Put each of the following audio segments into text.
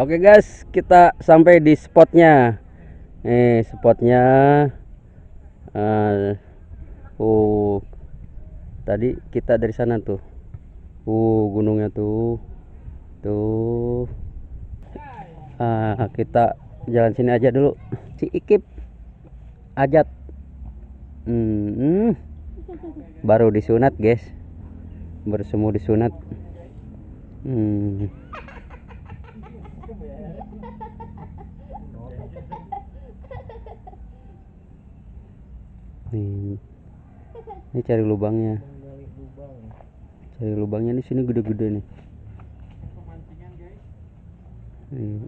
Oke guys, kita sampai di spotnya. Nih spotnya. Uh, tadi kita dari sana tuh. Gunungnya tuh. Tuh. Kita jalan sini aja dulu. Si Ikip ajat. Baru disunat guys. Bersemu disunat. Ini cari lubangnya. Cari lubangnya di sini gede-gede nih. Ini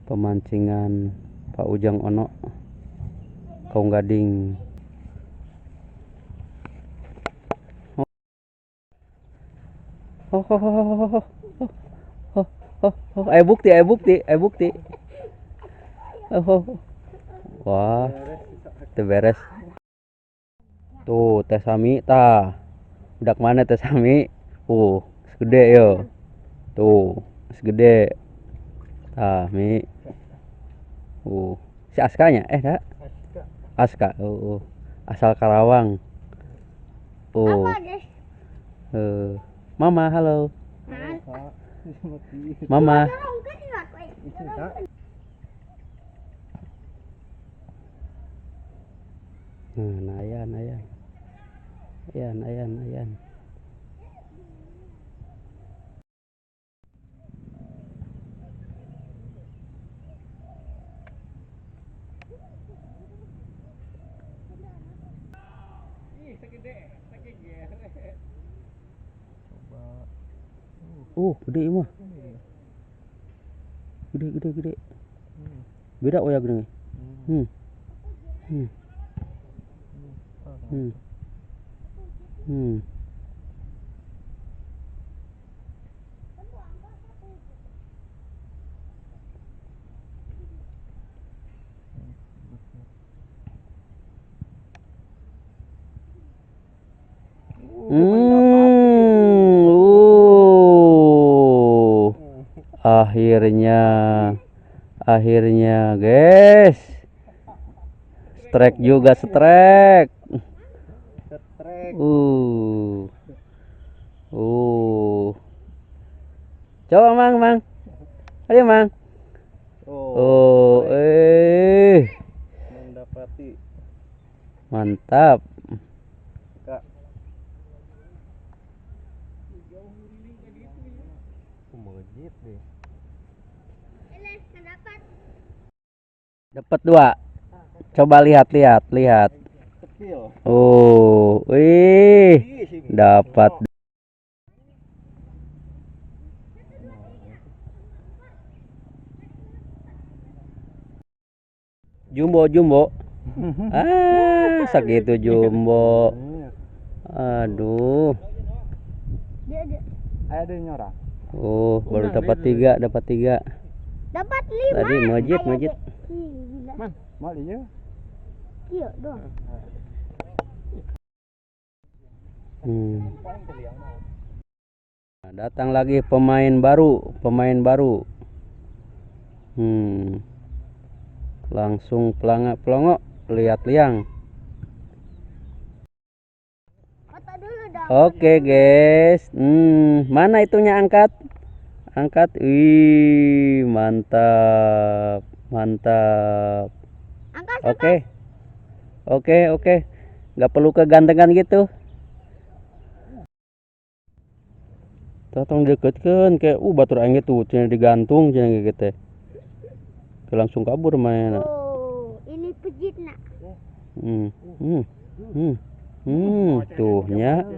pemancingan Pak Ujang Ono, Kaung Gading. Ayo bukti, ayo bukti, ayo bukti. Wah, itu beres. Tuh, teh sami tah. Udah mana teh sami? Segede yo. Tuh, segede. Tah, mi. Si Askanya, dah. Aska. Asal Karawang. Mama, halo. Mama. Ayan. Ayan. Gede mah. Gede. Beda ya gede. Akhirnya guys, strike juga strike. Coba mang, ayo mang. Mendapati. Mantap. Kak. Mojit deh. Dapat 2. Coba lihat. Dapat. Jumbo. Segitu jumbo. Aduh. Ada nyorang. Baru dapat 3. Dapat 5. Tadi mojit. Man, mal iya. Iya dong. Datang lagi pemain baru. Langsung pelongok lihat liang. Oke guys. Mana itunya angkat. Wih, mantap. Oke. Nggak perlu kegantengan gitu. Tolong deketkan kayak batur angin tuh cina digantung cina gitu. Langsung kabur main. Ini pejit nak. Tuhnya.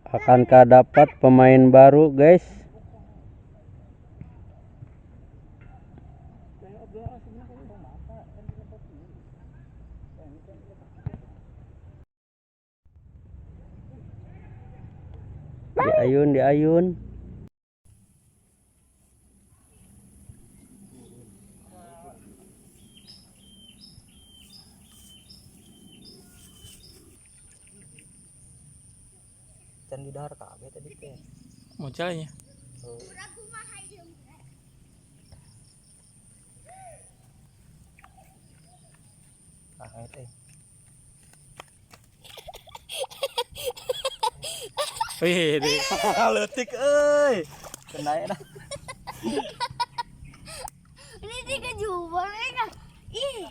Akankah dapat pemain baru guys? Diayun. Can di dahar kabeh tadi teh. Mau caranya? Ngait Wih, letik euy. Kenai dah. Ini tiga jubah enggak? Ih.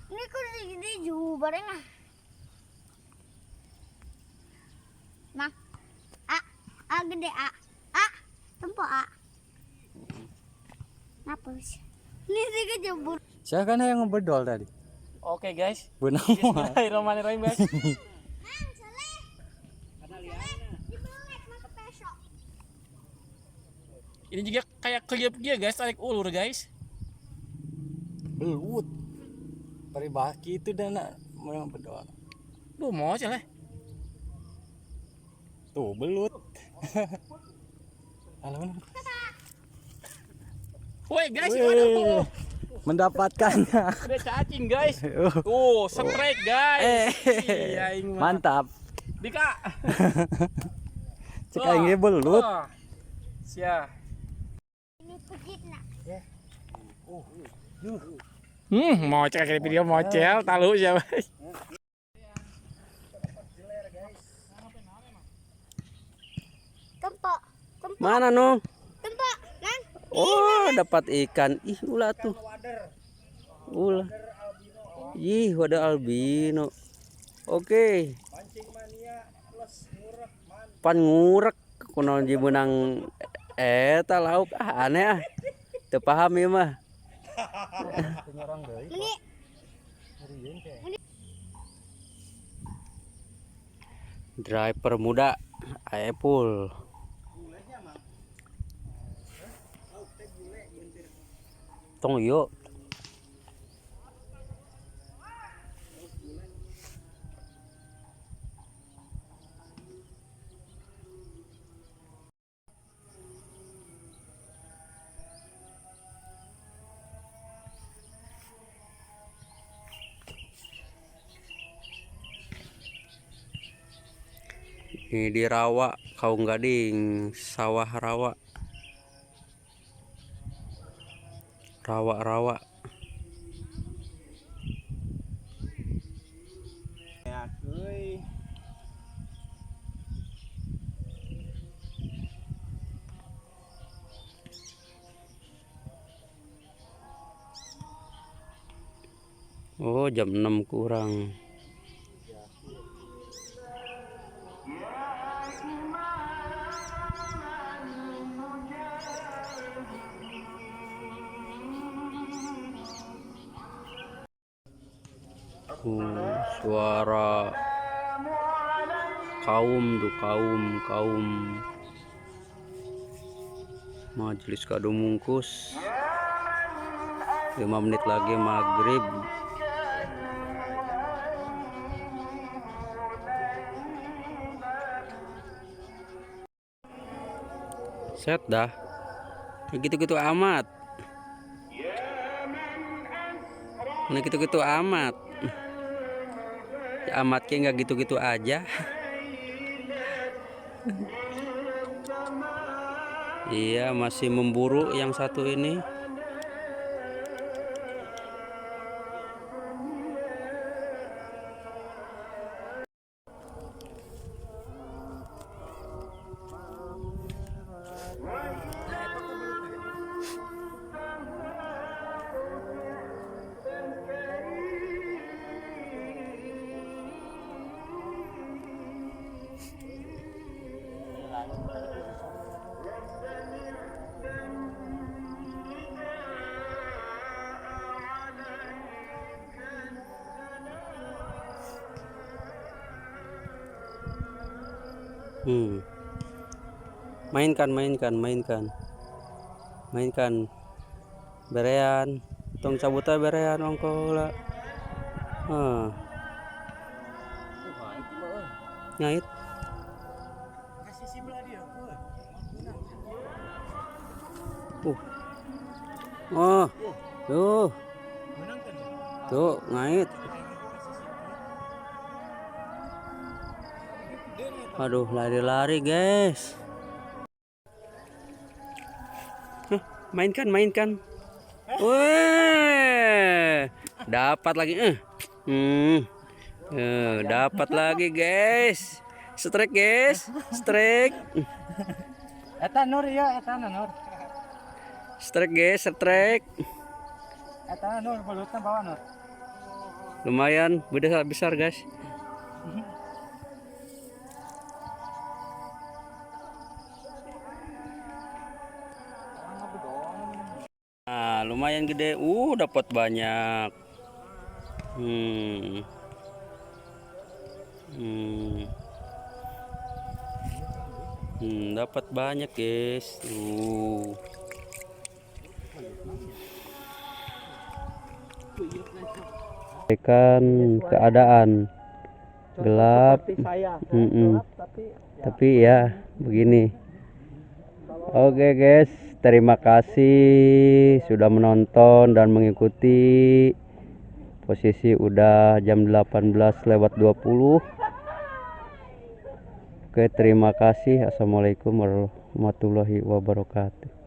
Ini kok segini jubah enggak? Nah. A gede A. A. Tempo A. Ngapa sih? Ini tiga jubah. Siapa kan yang ngebedol tadi? Oke guys. Benang. Bismillahirrahmanirrahim guys. Ini juga kayak kliap dia guys, tarik ulur guys. Belut. Paribaki itu dana memang bedol. Duh mau aja lah. Tuh belut. Halo. Woi guys, Wih, waduh. mendapatkannya. Udah cacing guys. Tuh, strike guys. Iya, ini mah. Mantap. Dika. Cek aing ge belut. Wah. Sia. Ini pejit nak. Mau cek kayak video mocel, tahu siapa. Tempo. Tempo. Mana Nong? Tempo. Nang. Oh, dapat ikan. Ih, ulah tuh. Ulah. Ih, wadah albino. Oke. Pan ngurek kunaon ji menang eta lauk aneh ah. Teu paham ieu mah. Ini Driver muda Aepul. Tong yuk. Ini di rawa, Kaung Gading, sawah rawa. Rawa-rawa. Ya, euy. Oh, jam 6 kurang. Suara kaum tuh kaum majelis kado mungkus 5 menit lagi maghrib. Set dah gitu-gitu amat gitu-gitu amat ya, amat kayak nggak gitu-gitu aja. Iya, masih memburu yang satu ini. Mainkan berean tong cabut aja berean ongkola ngait oh tuh ngait. Aduh, lari-lari guys. Mainkan, mainkan. Wah, dapat lagi. Dapat lagi, guys. Strike, guys. Strike. Eta Nur ya, eta Nur. Strike, guys. Strike. Eta Nur belutnya bawa Nur. Lumayan, besar besar, guys. Nah, lumayan gede. Dapat banyak. Dapat banyak, guys. Ikan keadaan gelap. Tapi ya begini. Oke, guys, terima kasih sudah menonton dan mengikuti. Posisi udah jam 18:20. Oke, terima kasih. Assalamualaikum warahmatullahi wabarakatuh.